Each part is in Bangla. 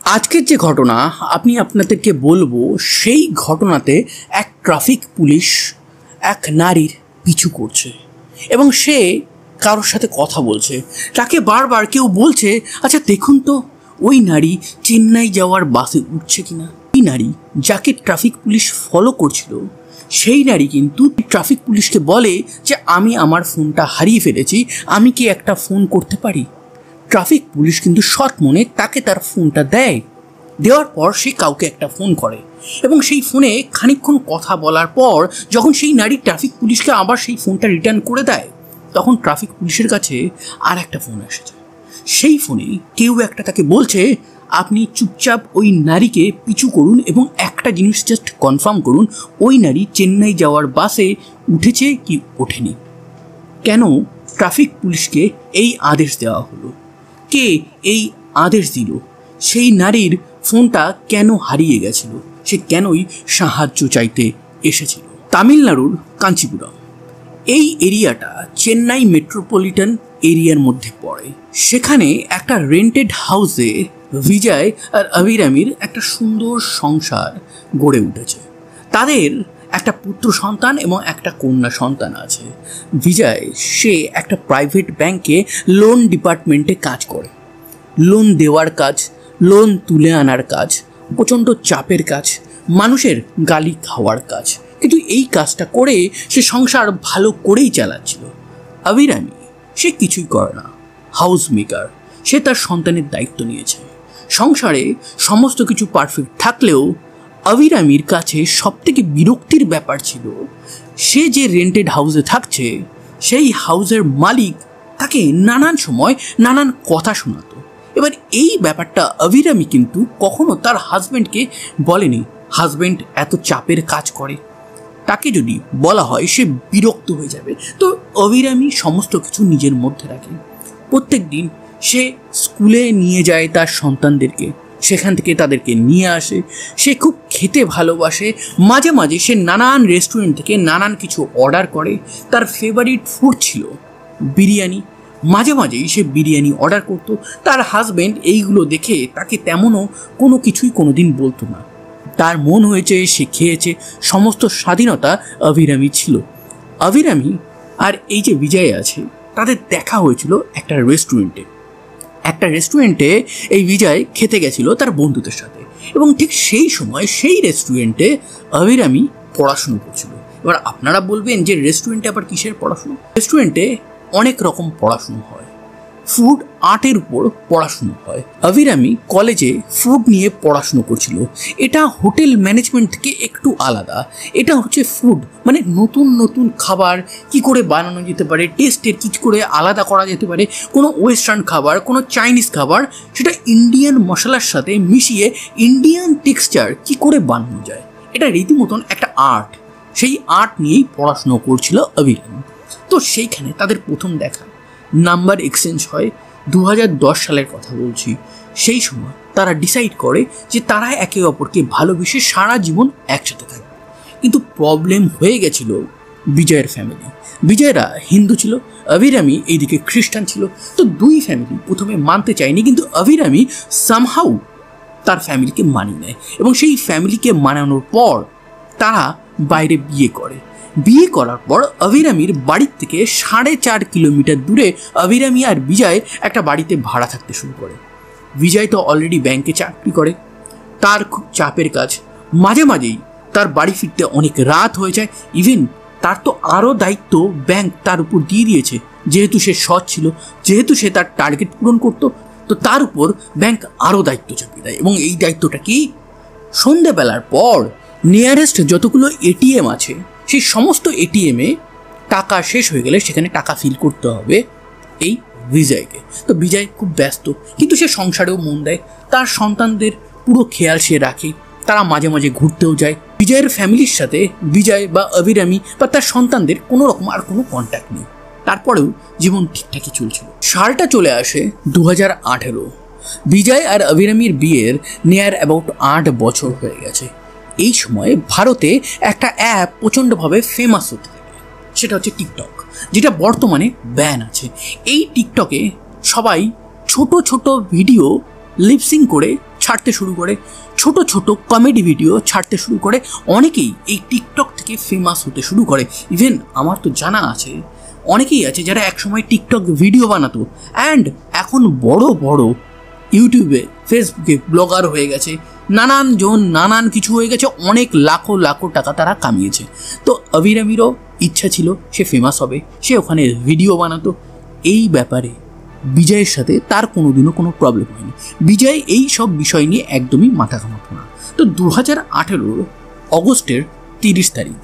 আজকের যে ঘটনা আমি আপনাদেরকে বলবো, সেই ঘটনাতে এক ট্রাফিক পুলিশ এক নারীর পিছু করছে এবং সে কারোর সাথে কথা বলছে। তাকে বারবার কেউ বলছে, আচ্ছা দেখুন তো ওই নারী চেন্নাই যাওয়ার বাসে উঠছে কিনা। এই নারী যাকে ট্রাফিক পুলিশ ফলো করছিল, সেই নারী কিন্তু ট্রাফিক পুলিশকে বলে যে আমি আমার ফোনটা হারিয়ে ফেলেছি, আমি কি একটা ফোন করতে পারি। ট্রাফিক পুলিশ কিন্তু সৎ মনে তাকে তার ফোনটা দেয়। দেওয়ার পর সে কাউকে একটা ফোন করে এবং সেই ফোনে খানিকক্ষণ কথা বলার পর যখন সেই নারী ট্রাফিক পুলিশকে আবার সেই ফোনটা রিটার্ন করে দেয়, তখন ট্রাফিক পুলিশের কাছে আর একটা ফোন এসে যায়। সেই ফোনে কেউ একটা তাকে বলছে, আপনি চুপচাপ ওই নারীকে পিছু করুন এবং একটা জিনিস জাস্ট কনফার্ম করুন, ওই নারী চেন্নাই যাওয়ার বাসে উঠেছে কি ওঠেনি। কেন ট্রাফিক পুলিশকে এই আদেশ দেওয়া হলো, কে এই আদেশ দিল, সেই নারীর ফোনটা কেন হারিয়ে গেছিল, সে কেনই সাহায্য চাইতে এসেছিল। তামিলনাড়ুর কাঞ্চিপুরম এই এরিয়াটা চেন্নাই মেট্রোপলিটন এরিয়ার মধ্যে পড়ে। সেখানে একটা রেন্টেড হাউসে বিজয় আর অভিরামীর একটা সুন্দর সংসার গড়ে উঠেছে। তাদের একটা পুত্র সন্তান এবং একটা কন্যা সন্তান আছে। বিজয় সে একটা প্রাইভেট ব্যাংকে লোন ডিপার্টমেন্টে কাজ করে। লোন দেওয়ার কাজ, লোন তুলে আনার কাজ, প্রচণ্ড চাপের কাজ, মানুষের গালি খাওয়ার কাজ, কিন্তু এই কাজটা করে সে সংসার ভালো করেই চালাচ্ছিল। অভিরামী সে কিছুই করে না, হাউস মেকার। সে তার সন্তানের দায়িত্ব নিয়েছে। সংসারে সমস্ত কিছু পারফেক্ট থাকলেও অভিরামীর কাছে সবথেকে বিরক্তির ব্যাপার ছিল, সে যে রেন্টেড হাউসে থাকছে সেই হাউসের মালিক তাকে নানান সময় নানান কথা শোনাতো। এবার এই ব্যাপারটা অভিরামী কিন্তু কখনো তার হাজব্যান্ডকে বলেনি। হাজব্যান্ড এত চাপের কাজ করে, তাকে যদি বলা হয় সে বিরক্ত হয়ে যাবে। তো অভিরামী সমস্ত কিছু নিজের মধ্যে রাখে। প্রত্যেক দিন সে স্কুলে নিয়ে যায় তার সন্তানদেরকে, সেখান থেকে তাদেরকে নিয়ে আসে। সে খুব খেতে ভালোবাসে। মাঝে মাঝে সে নানান রেস্টুরেন্ট থেকে নানান কিছু অর্ডার করে। তার ফেভারিট ফুড ছিল বিরিয়ানি। মাঝে মাঝেই সে বিরিয়ানি অর্ডার করতো। তার হাজব্যান্ড এইগুলো দেখে তাকে তেমনও কোনো কিছুই কোনোদিন বলতো না। তার মন হয়েছে, সে খেয়েছে, সমস্ত স্বাধীনতা অভিরামী ছিল। অভিরামী আর এই যে বিজয় আছে, তাদের দেখা হয়েছিল একটা রেস্টুরেন্টে। এই বিজয় খেতে গেছিল তার বন্ধুদের সাথে এবং ঠিক সেই সময় সেই রেস্টুরেন্টে অভিরামী পড়াশুনো করছিল। এবার আপনারা বলবেন যে রেস্টুরেন্টে আবার কিসের পড়াশুনো? রেস্টুরেন্টে অনেক রকম পড়াশুনো হয়। ফুড আর্টের উপর পড়াশুনো হয়। অভিরামী কলেজে ফুড নিয়ে পড়াশুনো করছিল। এটা হোটেল ম্যানেজমেন্ট থেকে একটু আলাদা। এটা হচ্ছে ফুড, মানে নতুন নতুন খাবার কি করে বানানো যেতে পারে, টেস্টের কি করে আলাদা করা যেতে পারে। কোনো ওয়েস্টার্ন খাবার, কোনো চাইনিজ খাবার, সেটা ইন্ডিয়ান মশলার সাথে মিশিয়ে ইন্ডিয়ান টেক্সচার কি করে বানানো যায়, এটা রীতিমতন একটা আর্ট। সেই আর্ট নিয়েই পড়াশুনো করছিল অভিরামী। তো সেইখানে তাদের প্রথম দেখা, নাম্বার এক্সচেঞ্জ হয়। 2010 সালের কথা বলছি। সেই সময় তারা ডিসাইড করে যে তারা একে অপরকে ভালোবেসে সারা জীবন একসাথে থাকবে। কিন্তু প্রবলেম হয়ে গেছিল বিজয়ের ফ্যামিলি। বিজয়রা হিন্দু ছিল, অভিরামী এইদিকে খ্রিস্টান ছিল। তো দুই ফ্যামিলি প্রথমে মানতে চায়নি, কিন্তু অভিরামী সামহাউ তার ফ্যামিলিকে মানিয়ে নেয় এবং সেই ফ্যামিলিকে মানানোর পর তারা বাইরে বিয়ে করে। বিয়ে করার পর অভিরামীর বাড়ির থেকে 4.5 কিলোমিটার দূরে অভিরামী আর বিজয় একটা বাড়িতে ভাড়া থাকতে শুরু করে। বিজয় তো অলরেডি ব্যাংকে চাকরি করে, তার খুব চাপের কাজ। মাঝে মাঝেই তার বাড়ি ফিরতে অনেক রাত হয়ে যায়। ইভেন তার তো আরও দায়িত্ব ব্যাংক তার উপর দিয়ে দিয়েছে, যেহেতু সে সৎ ছিল, যেহেতু সে তার টার্গেট পূরণ করতো, তো তার উপর ব্যাংক আরও দায়িত্ব চাপিয়ে দেয়। এবং এই দায়িত্বটা কি, সন্ধ্যেবেলার পর নিয়ারেস্ট যতগুলো এটিএম আছে সেই সমস্ত এটিএমে টাকা শেষ হয়ে গেলে সেখানে টাকা ফিল করতে হবে এই বিজয়কে। তো বিজয় খুব ব্যস্ত, কিন্তু সে সংসারেও মন দেয়। তার সন্তানদের পুরো খেয়াল সে রাখে। তারা মাঝে মাঝে ঘুরতেও যায়। বিজয়ের ফ্যামিলির সাথে বিজয় বা অভিরামী বা তার সন্তানদের কোনো রকম আর কোনো কন্ট্যাক্ট নেই। তারপরেও জীবন ঠিকঠাকই চলছিল। সালটা চলে আসে 2018। বিজয় আর অভিরামীর বিয়ের নিয়ার অ্যাবাউট 8 বছর হয়ে গেছে। এই সময়ে ভারতে একটা অ্যাপ প্রচণ্ডভাবে ফেমাস হতে থাকে, সেটা হচ্ছে টিকটক, যেটা বর্তমানে ব্যান আছে। এই টিকটকে সবাই ছোট ছোট ভিডিও লিপসিং করে ছাড়তে শুরু করে, ছোট ছোট কমেডি ভিডিও ছাড়তে শুরু করে। অনেকেই এই টিকটক থেকে ফেমাস হতে শুরু করে। ইভেন আমার তো জানা আছে অনেকেই আছে যারা একসময় টিকটক ভিডিও বানাতো অ্যান্ড এখন বড় বড় ইউটিউবে, ফেসবুকে ব্লগার হয়ে গেছে, নানান কিছু হয়ে গেছে, অনেক লাখো লাখো টাকা তারা কামিয়েছে। তো অভিরামীরও ইচ্ছা ছিল সে ফেমাস হবে, সে ওখানে ভিডিও বানাতো। এই ব্যাপারে বিজয়ের সাথে তার কোনোদিনও কোনো প্রবলেম হয়নি। বিজয় এই সব বিষয় নিয়ে একদমই মাথা ঘামাতো না। তো 2018 অগস্টের 30 তারিখ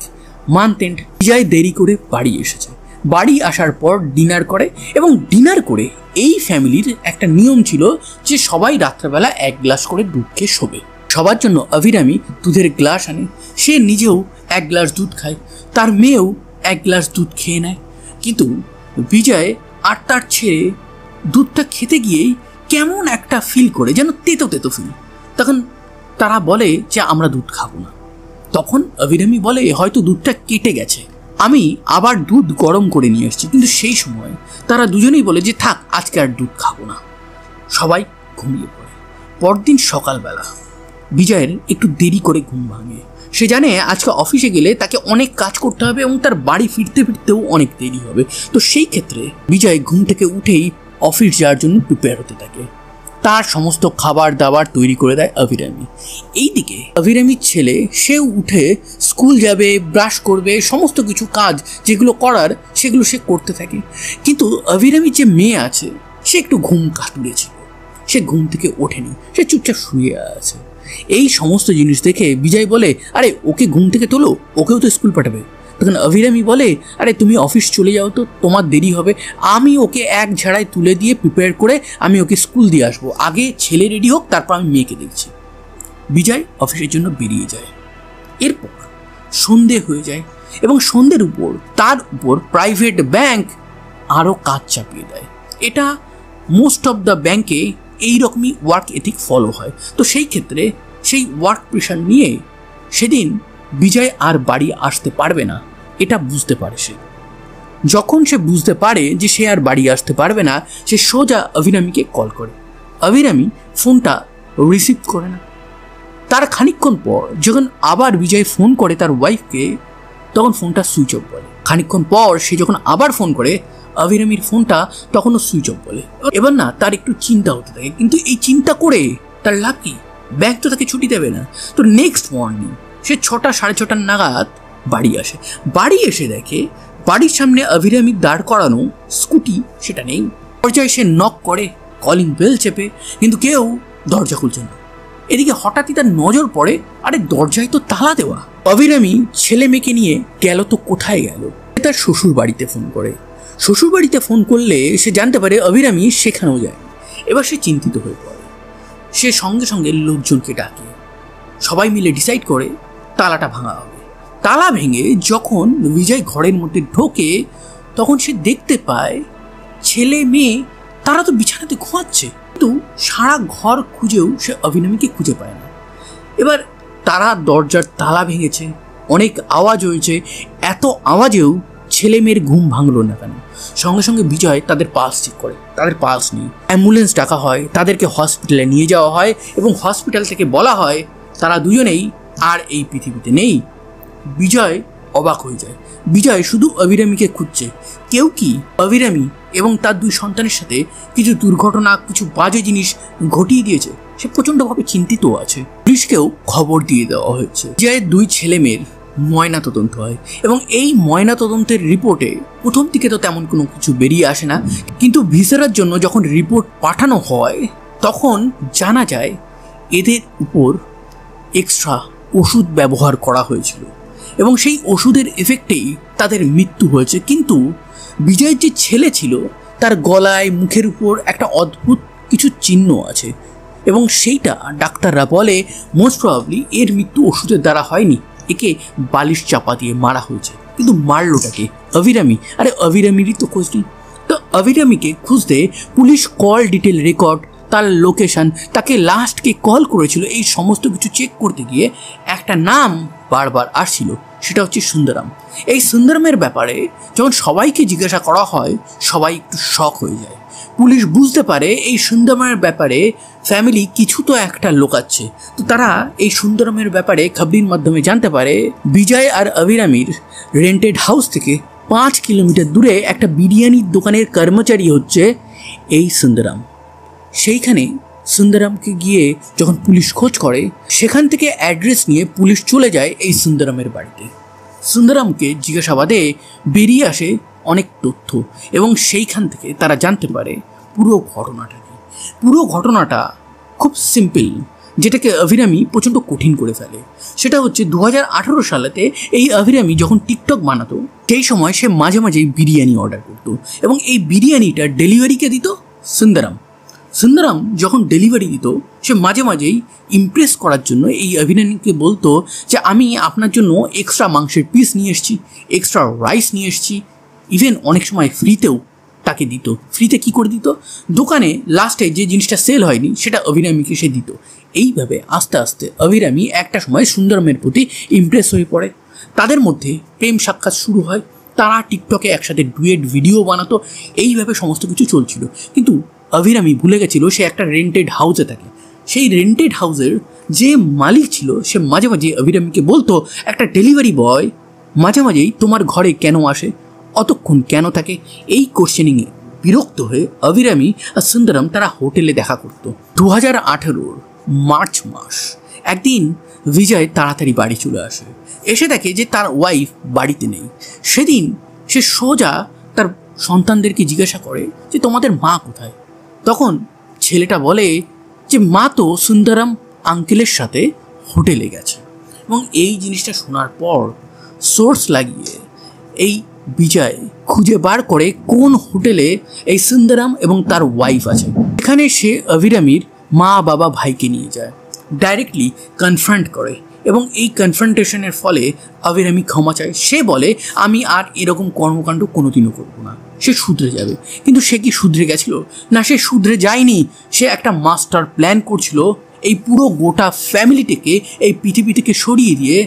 মান্থ এন্ড, বিজয় দেরি করে বাড়ি এসেছে। বাড়ি আসার পর ডিনার করে এবং ডিনার করে এই ফ্যামিলির একটা নিয়ম ছিল যে সবাই রাত্রেবেলা 1 গ্লাস করে দুধ খেয়ে শোবে। সবার জন্য অভিরামী দুধের গ্লাস আনে, সে নিজেও 1 গ্লাস দুধ খায়, তার মেয়েও 1 গ্লাস দুধ খেয়ে নেয়। কিন্তু বিজয় আর তার ছেলে দুধটা খেতে গিয়েই কেমন একটা ফিল করে, যেন তেতো তেতো ফিল। তখন তারা বলে যে আমরা দুধ খাবো না। তখন অভিরামী বলে হয়তো দুধটা কেটে গেছে, আমি আবার দুধ গরম করে নিয়ে এসেছি। কিন্তু সেই সময় তারা দুজনেই বলে যে থাক, আজকে আর দুধ খাবো না। সবাই ঘুমিয়ে পড়ে। পরদিন সকালবেলা বিজয়ের একটু দেরি করে ঘুম ভাঙে। সে জানে আজকে অফিসে গেলে তাকে অনেক কাজ করতে হবে এবং তার বাড়ি ফিরতে ফিরতেও অনেক দেরি হবে। তো সেই ক্ষেত্রে বিজয় ঘুম থেকে উঠেই অফিস যাওয়ার জন্য প্রিপেয়ার হতে থাকে। তার সমস্ত খাবার দাবার তৈরি করে দেয় অভিরামী। এইদিকে অভিরামীর ছেলে, সেও উঠে স্কুল যাবে, ব্রাশ করবে, সমস্ত কিছু কাজ যেগুলো করার সেগুলো সে করতে থাকে। কিন্তু অভিরামীর যে মেয়ে আছে সে একটু ঘুম কাতুরে ছিল, সে ঘুম থেকে ওঠেনি, সে চুপচাপ শুয়ে আছে। এই সমস্ত জিনিস দেখে বিজয় বলে আরে ওকে ঘুম থেকে তোলো, ওকেও তো স্কুল পাঠাবে। তখন অভিরামী বলে আরে তুমি অফিস চলে যাও তো, তোমার দেরি হবে, আমি ওকে এক ঝাড়ায় তুলে দিয়ে প্রিপেয়ার করে আমি ওকে স্কুল দিয়ে আসবো, আগে ছেলে রেডি হোক তারপর আমি মেয়েকে দেখছি। বিজয় অফিসের জন্য বেরিয়ে যায়। এরপর সন্ধে হয়ে যায় এবং সন্ধ্যের উপর তার উপর প্রাইভেট ব্যাংক আরও কাজ চাপিয়ে দেয়। এটা মোস্ট অফ দ্য ব্যাংকে এইরকমই ওয়ার্ক এথিক ফলো হয়। তো সেই ক্ষেত্রে সেই ওয়ার্ক প্রেশার নিয়ে সেদিন বিজয় আর বাড়ি আসতে পারবে না, এটা বুঝতে পারে সে। যখন সে বুঝতে পারে যে সে আর বাড়ি আসতে পারবে না, সে সোজা অভিরামীকে কল করে। অভিরামী ফোনটা রিসিভ করে না। তার খানিকক্ষণ পর যখন আবার বিজয় ফোন করে তার ওয়াইফকে, তখন ফোনটা সুইচ অফ বলে। খানিকক্ষণ পর সে যখন আবার ফোন করে, অভিরামীর ফোনটা তখনও সুইচ অফ বলে। এবার না তার একটু চিন্তা হতে থাকে, কিন্তু এই চিন্তা করে তার লাভ কি, ব্যাংক তো তাকে ছুটি দেবে না। তো নেক্সট মর্নিং সে 6টা সাড়ে 6টা নাগাদ বাড়ি আসে। বাড়ি এসে দেখে বাড়ির সামনে অভিরামীর দাঁড় করানো স্কুটি সেটা নেই। দরজায় সে নক করে, কলিং বেল চেপে, কিন্তু কেউ দরজা খুলছে না। এদিকে হঠাৎই তার নজর পড়ে, আরে দরজায় তো তালা দেওয়া। অভিরামী ছেলে মেয়েকে নিয়ে গেল তো কোথায় গেল, তার শ্বশুর বাড়িতে ফোন করে। শ্বশুর বাড়িতে ফোন করলে সে জানতে পারে অভিরামী সেখানেও যায়। এবার সে চিন্তিত হয়ে পড়ে। সে সঙ্গে সঙ্গে লোকজনকে ডাকে, সবাই মিলে ডিসাইড করে তালাটা ভাঙা হবে। তালা ভেঙে যখন বিজয় ঘরের মধ্যে ঢোকে, তখন সে দেখতে পায় ছেলে মেয়ে তারা তো বিছানাতে ঘুমাচ্ছে, কিন্তু সারা ঘর খুঁজেও সে অভিরামীকে খুঁজে পায় না। এবার তারা দরজার তালা ভেঙেছে, অনেক আওয়াজ হয়েছে, এত আওয়াজেও ছেলে মেয়ের ঘুম ভাঙলো না কেন। সঙ্গে সঙ্গে বিজয় তাদের পালস চেক করে, তাদের পালস নেই। অ্যাম্বুলেন্স ডাকা হয়, তাদেরকে হসপিটালে নিয়ে যাওয়া হয় এবং হসপিটাল থেকে বলা হয় তারা দুজনেই আর এই পৃথিবীতে নেই। বিজয় অবাক হয়ে যায়। বিজয় শুধু অভিরামীকে খুঁজছে। কেউ কি অভিরামী এবং তার 2 সন্তানের সাথে কিছু দুর্ঘটনা, কিছু বাজে জিনিস ঘটিয়ে দিয়েছে? সে প্রচণ্ডভাবে চিন্তিত আছে। পুলিশকেও খবর দিয়ে দেওয়া হয়েছে। বিজয়ের 2 ছেলে মেয়ের ময়না তদন্ত হয় এবং এই ময়না তদন্তের রিপোর্টে প্রথম দিকে তো তেমন কোনো কিছু বেরিয়ে আসে না, কিন্তু ভিসারার জন্য যখন রিপোর্ট পাঠানো হয় তখন জানা যায় এদের উপর এক্সট্রা ওষুধ ব্যবহার করা হয়েছিল এবং সেই ওষুধের এফেক্টেই তাদের মৃত্যু হয়েছে। কিন্তু বিজয়ের যে ছেলে ছিল তার গলায়, মুখের উপর একটা অদ্ভুত কিছু চিহ্ন আছে এবং সেইটা ডাক্তাররা বলে মোস্ট প্রবাবলি এর মৃত্যু ওষুধের দ্বারা হয়নি, একে বালিশ চাপা দিয়ে মারা হয়েছে। কিন্তু মারলোটাকে অভিরামী। আরে অভিরামীরই তো খোঁজ নেই। তো অভিরামীকে খুঁজতে পুলিশ কল ডিটেল রেকর্ড, তার লোকেশন, তাকে লাস্ট কে কল করেছিল, এই সমস্ত কিছু চেক করতে গিয়ে একটা নাম বারবার আসছিল, সেটা হচ্ছে সুন্দরাম। এই সুন্দরামের ব্যাপারে যখন সবাইকে জিজ্ঞাসা করা হয় সবাই একটু শক হয়ে যায়। পুলিশ বুঝতে পারে এই সুন্দরমের ব্যাপারে ফ্যামিলি কিছু তো একটা লোকাচ্ছে। তো তারা এই সুন্দরমের ব্যাপারে খবরের মাধ্যমে জানতে পারে বিজয় আর অভিরামীর রেন্টেড হাউস থেকে 5 কিলোমিটার দূরে একটা বিরিয়ানির দোকানের কর্মচারী হচ্ছে এই সুন্দরম। সেইখানে সুন্দরমকে গিয়ে যখন পুলিশ খোঁজ করে, সেখান থেকে অ্যাড্রেস নিয়ে পুলিশ চলে যায় এই সুন্দরমের বাড়িতে। সুন্দরমকে জিজ্ঞাসাবাদে বেরিয়ে আসে অনেক তথ্য এবং সেইখান থেকে তারা জানতে পারে পুরো ঘটনাটা কি। পুরো ঘটনাটা খুব সিম্পল, যেটাকে অভিরামী প্রচণ্ড কঠিন করে ফেলে। সেটা হচ্ছে 2018 সালেতে এই অভিরামী যখন টিকটক বানাতো, সেই সময় সে মাঝে মাঝেই বিরিয়ানি অর্ডার করতো এবং এই বিরিয়ানিটা ডেলিভারিকে দিত সুন্দরম। সুন্দরম যখন ডেলিভারি দিত, সে মাঝে মাঝেই ইমপ্রেস করার জন্য এই অভিরামীকে বলতো যে আমি আপনার জন্য এক্সট্রা মাংসের পিস নিয়ে এসেছি, এক্সট্রা রাইস নিয়ে এসেছি। ইভেন অনেক সময় ফ্রিতেও তাকে দিত। ফ্রিতে কি করে দিত? দোকানে লাস্টে যে জিনিসটা সেল হয়নি সেটা অভিরামীকে সে দিত। এইভাবে আস্তে আস্তে অভিরামী একটা সময় সুন্দরমের প্রতি ইমপ্রেস হয়ে পড়ে। তাদের মধ্যে প্রেম সাক্ষাৎ শুরু হয়। তারা টিকটকে একসাথে ডুয়েট ভিডিও বানাতো। এইভাবে সমস্ত কিছু চলছিল। কিন্তু অভিরামী ভুলে গেছিল সে একটা রেন্টেড হাউসে থাকে। সেই রেন্টেড হাউসের যে মালিক ছিল সে মাঝে মাঝে অভিরামীকে বলতো একটা ডেলিভারি বয় মাঝে মাঝেই তোমার ঘরে কেন আসে, অতক্ষণ কেন থাকে। এই কোশ্চেনিংয়ে বিরক্ত হয়ে অভিরামী আর সুন্দরম তারা হোটেলে দেখা করতো। 2018 মার্চ মাস একদিন বিজয় তাড়াতাড়ি বাড়ি চলে আসে। এসে দেখে যে তার ওয়াইফ বাড়িতে নেই। সেদিন সে সোজা তার সন্তানদেরকে জিজ্ঞাসা করে যে তোমাদের মা কোথায়। তখন ছেলেটা বলে যে মা তো সুন্দরম আঙ্কেলের সাথে হোটেলে গেছে। এবং এই জিনিসটা শোনার পর সোর্স লাগিয়ে এই বিজয় খুঁজে বার করে কোন হোটেলে এই সুন্দরম এবং তার ওয়াইফ আছে। এখানে সে অভিরামীর মা বাবা ভাইকে নিয়ে যায়, ডাইরেক্টলি কনফ্রন্ট করে এবং এই কনফ্রন্টেশনের ফলে অভিরামী ক্ষমা চায়। সে বলে আমি আর এরকম কর্মকাণ্ড কোনোদিনও করব না। সে শুধরে যাবে। কিন্তু সে কি শুধরে গেছিল? না, সে শুধরে যায়নি। সে একটা মাস্টার প্ল্যান করছিল এই পুরো গোটা ফ্যামিলিটিকে এই পৃথিবী থেকে সরিয়ে দিয়ে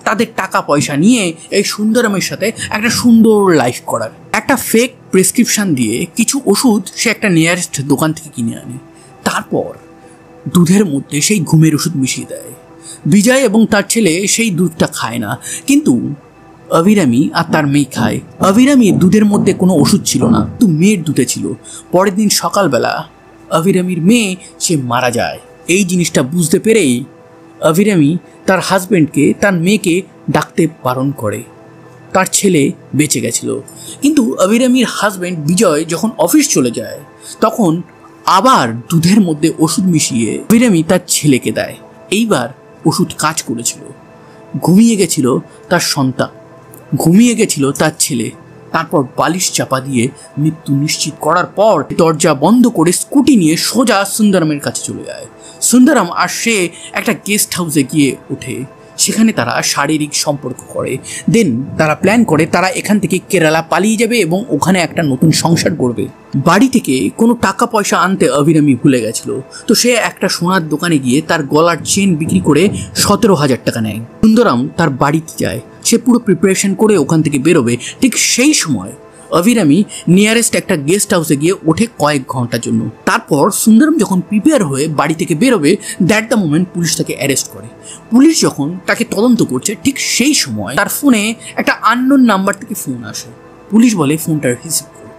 তাদের টাকা পয়সা নিয়ে এই সুন্দরমের সাথে একটা সুন্দর লাইফ করার। একটা ফেক প্রেসক্রিপশান দিয়ে কিছু ওষুধ সে একটা নিয়ারেস্ট দোকান থেকে কিনে আনে। তারপর দুধের মধ্যে সেই ঘুমের ওষুধ মিশিয়ে দেয়। বিজয় এবং তার ছেলে সেই দুধটা খায় না, কিন্তু অভিরামী আর তার মেয়ে খায়। অভিরামীর দুধের মধ্যে কোনো ওষুধ ছিল না, তো মেয়ের দুধে ছিল। পরের দিন সকালবেলা অভিরামীর মেয়ে সে মারা যায়। এই জিনিসটা বুঝতে পেরেই অভিরামী তার হাজব্যান্ডকে তার মেয়েকে ডাকতে বারণ করে। তার ছেলে বেঁচে গেছিল। কিন্তু অভিরামীর হাজব্যান্ড বিজয় যখন অফিস চলে যায়, তখন আবার দুধের মধ্যে ওষুধ মিশিয়ে অভিরামী তার ছেলেকে দেয়। এইবার ওষুধ কাজ করেছিল। ঘুমিয়ে গেছিল তার সন্তান, ঘুমিয়ে গেছিল তার ছেলে। তারপর বালিশ চাপা দিয়ে মৃত্যু নিশ্চিত করার পর দরজা বন্ধ করে স্কুটি নিয়ে সোজা সুন্দরমের কাছে চলে যায়। সুন্দরম আর সে একটা গেস্ট হাউসে গিয়ে ওঠে। সেখানে তারা শারীরিক সম্পর্ক করে। দেন তারা প্ল্যান করে তারা এখান থেকে কেরালা পালিয়ে যাবে এবং ওখানে একটা নতুন সংসার করবে। বাড়ি থেকে কোনো টাকা পয়সা আনতে অভিরামী ভুলে গেছিল। তো সে একটা সোনার দোকানে গিয়ে তার গলার চেন বিক্রি করে 17,000 টাকা নেয়। সুন্দরম তার বাড়িতে যায়। সে পুরো প্রিপারেশন করে ওখান থেকে বেরোবে। ঠিক সেই সময় অভিরামী নিয়ারেস্ট একটা গেস্ট হাউসে গিয়ে ওঠে কয়েক ঘন্টার জন্য। তারপর সুন্দরম যখন প্রিপেয়ার হয়ে বাড়ি থেকে বেরোবে, দ্যাট দ্য মোমেন্ট পুলিশ তাকে অ্যারেস্ট করে। পুলিশ যখন তাকে তদন্ত করছে, ঠিক সেই সময় তার ফোনে একটা আননোন নাম্বার থেকে ফোন আসে। পুলিশ বলে ফোনটা রিসিভ করে।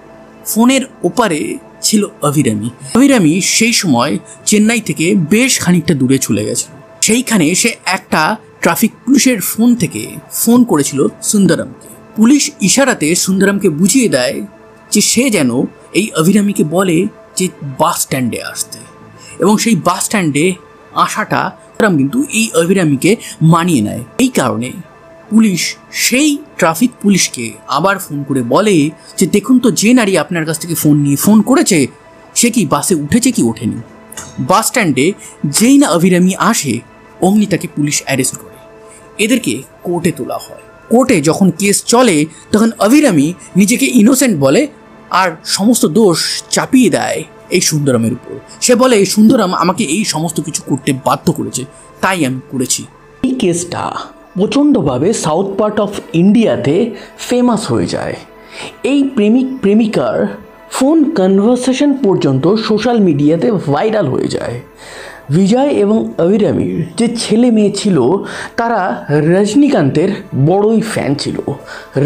ফোনের ওপারে ছিল অভিরামী। অভিরামী সেই সময় চেন্নাই থেকে বেশ খানিকটা দূরে চলে গেছিল। সেইখানে সে একটা ট্রাফিক পুলিশের ফোন থেকে ফোন করেছিল সুন্দরমকে। পুলিশ ইশারাতে সুন্দরমকে বুঝিয়ে দেয় যে সে যেন এই অভিরামীকে বলে যে বাস স্ট্যান্ডে আসতে, এবং সেই বাস স্ট্যান্ডে আসাটা কিন্তু এই অভিরামীকে মানিয়ে নেয়। এই কারণে পুলিশ সেই ট্রাফিক পুলিশকে আবার ফোন করে বলে যে দেখুন তো, যে নারী আপনার কাছ থেকে ফোন করেছে সে কি বাসে উঠেছে কি ওঠেনি। বাস স্ট্যান্ডে যেই না অভিরামী আসে, অমনি তাকে পুলিশ অ্যারেস্ট করে। এদেরকে কোর্টে তোলা হয়। কোর্টে যখন কেস চলে, তখন অভিরামী নিজেকে ইনোসেন্ট বলে আর সমস্ত দোষ চাপিয়ে দেয় এই সুন্দরমের উপর। সে বলে সুন্দরম আমাকে এই সমস্ত কিছু করতে বাধ্য করেছে, তাই আমি করেছি। এই কেসটা প্রচণ্ডভাবে সাউথ পার্ট অফ ইন্ডিয়াতে ফেমাস হয়ে যায়। এই প্রেমিক প্রেমিকার ফোন কনভারসেশন পর্যন্ত সোশ্যাল মিডিয়াতে ভাইরাল হয়ে যায়। বিজয় এবং অভিরামীর যে ছেলে মেয়ে ছিল তারা রজনীকান্তের বড়ই ফ্যান ছিল।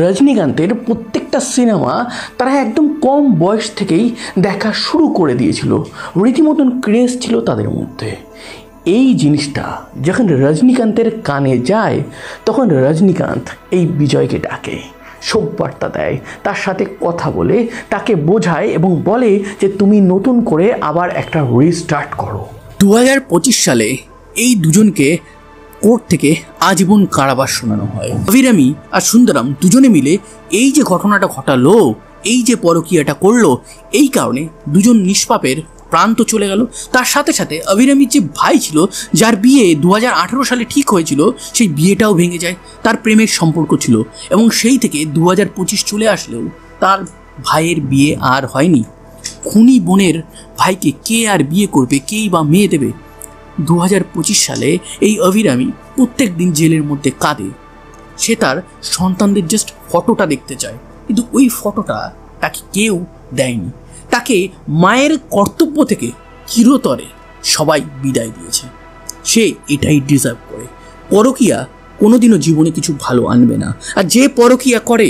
রজনীকান্তের প্রত্যেকটা সিনেমা তারা একদম কম বয়স থেকেই দেখা শুরু করে দিয়েছিল, রীতিমতন ক্রেজ ছিল তাদের মধ্যে। এই জিনিসটা যখন রজনীকান্তের কানে যায় তখন রজনীকান্ত এই বিজয়কে ডাকে, শোকবার্তা দেয়, তার সাথে কথা বলে তাকে বোঝায় এবং বলে যে তুমি নতুন করে আবার একটা রিস্টার্ট করো। 2025 সালে এই দুজনকে কোর্ট থেকে আজীবন কারাবাস শোনানো হয়। অভিরামী আর সুন্দরম দুজনে মিলে এই যে ঘটনাটা ঘটালো, এই যে পরকীয়াটা করলো, এই কারণে দুজন নিষ্পাপের প্রাণ তো চলে গেল। তার সাথে সাথে অভিরামীর যে ভাই ছিল, যার বিয়ে 2018 সালে ঠিক হয়েছিল, সেই বিয়েটাও ভেঙে যায়। তার প্রেমের সম্পর্ক ছিল এবং সেই থেকে 2025 চলে আসলেও তার ভাইয়ের বিয়ে আর হয়নি। খুনি বোনের ভাইকে কে আর বিয়ে করবে, কেই বা মেয়ে দেবে? 2025 সালে এই অভিরামী প্রত্যেক দিন জেলের মধ্যে কাঁদে। সে তার সন্তানদের জাস্ট ফটোটা দেখতে চায়, কিন্তু ওই ফটোটা তাকে কেউ দেয়নি। তাকে মায়ের কর্তব্য থেকে চিরতরে সবাই বিদায় দিয়েছে। সে এটাই ডিজার্ভ করে। পরকীয়া কোনোদিনও জীবনে কিছু ভালো আনবে না, আর যে পরকীয়া করে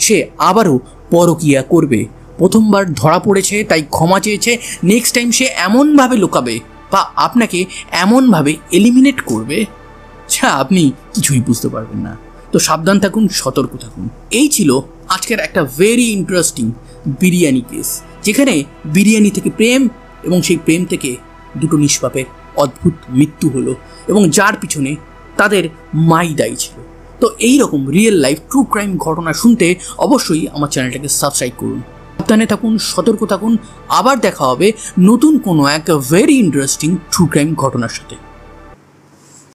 সে আবারও পরকীয়া করবে। প্রথমবার ধরা পড়েছে তাই ক্ষমা চেয়েছে, নেক্সট টাইম সে এমনভাবে লুকাবে বা আপনাকে এমনভাবে এলিমিনেট করবে যা আপনি কিছুই বুঝতে পারবেন না। তো সাবধান থাকুন, সতর্ক থাকুন। এই ছিল আজকের একটা ভেরি ইন্টারেস্টিং বিরিয়ানি কেস, যেখানে বিরিয়ানি থেকে প্রেম এবং সেই প্রেম থেকে দুটো নিষ্পাপের অদ্ভুত মৃত্যু হলো এবং যার পিছনে তাদের মাই দায়ী ছিল। তো এই রকম রিয়েল লাইফ ট্রু ক্রাইম ঘটনা শুনতে অবশ্যই আমার চ্যানেলটাকে সাবস্ক্রাইব করুন। সাবধানে থাকুন, সতর্ক থাকুন। আবার দেখা হবে নতুন কোনো এক ভেরি ইন্টারেস্টিং ট্রু ক্রাইম ঘটনার সাথে।